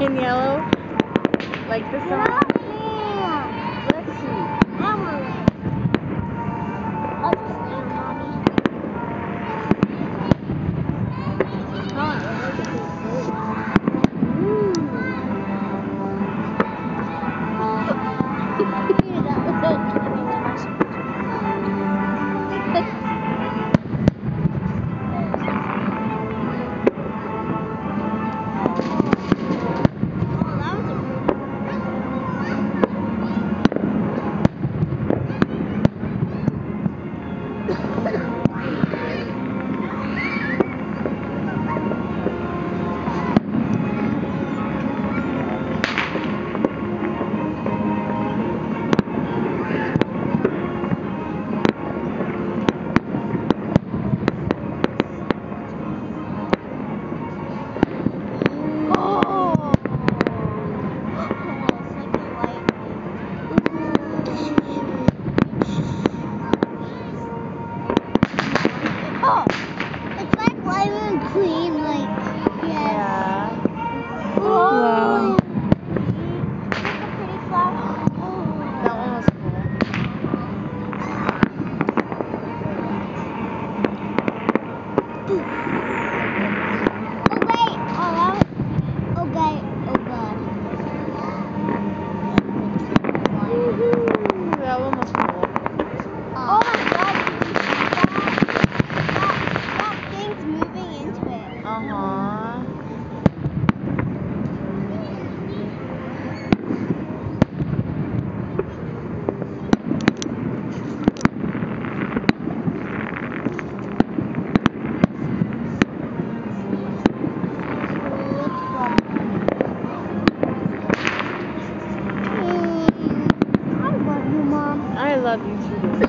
In yellow? Like this one? Yeah. Let's see. I want it. I'll just lay on mommy. Oh, it looks so cool. Oh, it's like lemon cream, like, yes. Yeah. Oh, Wow. look a pretty flower. That one was Oh, wait. Oh, wait. Oh, God. Woohoo! That one was cool. Oh, my God. That thing's moving into it. Uh-huh. I love you, Mom. I love you too.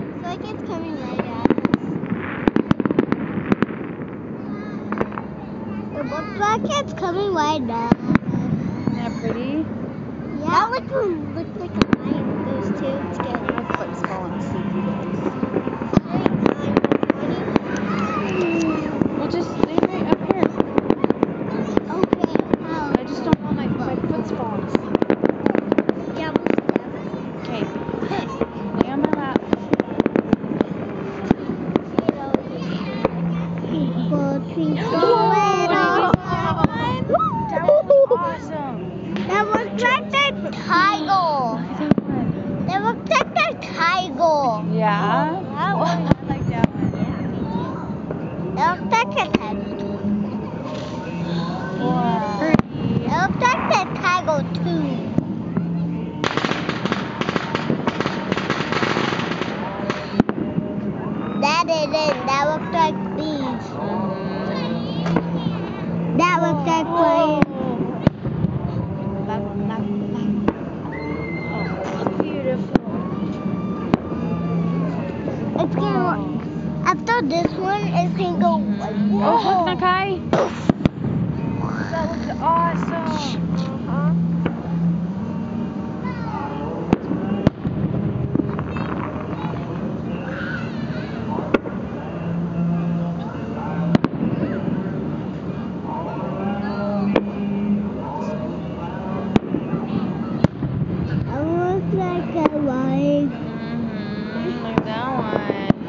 It's like it's coming right at us. It looks like it's coming right at us. Isn't that pretty? Yeah. That one looks like a lion. Those two together. My foot's falling asleepy days. Well, just stay right up here. Okay. How? I just don't want my foot's falling asleep. Yeah, we'll step. Okay. Lay on my lap. That was awesome. That looks like the tiger. Look at that one. That looks like the tiger. Yeah? That Oh, one. I like that one. Yeah, me too. That looks like a tiger. Wow. Pretty. That looks like the tiger too. That isn't. That looks like these. That looks like planes. Oh, beautiful. It's gonna. After this one, it's gonna go like. Oh, look, Nakai. That looks awesome. That looks like a lion. Look at that one.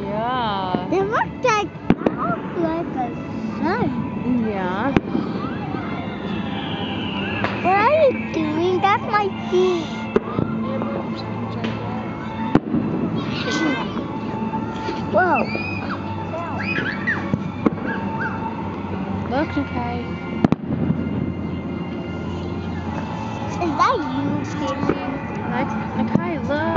Yeah. That looks like a sun. Yeah. What are you doing? That's my feet. Whoa. Look, Nakai. Is that you, Cameron? Nakai, look.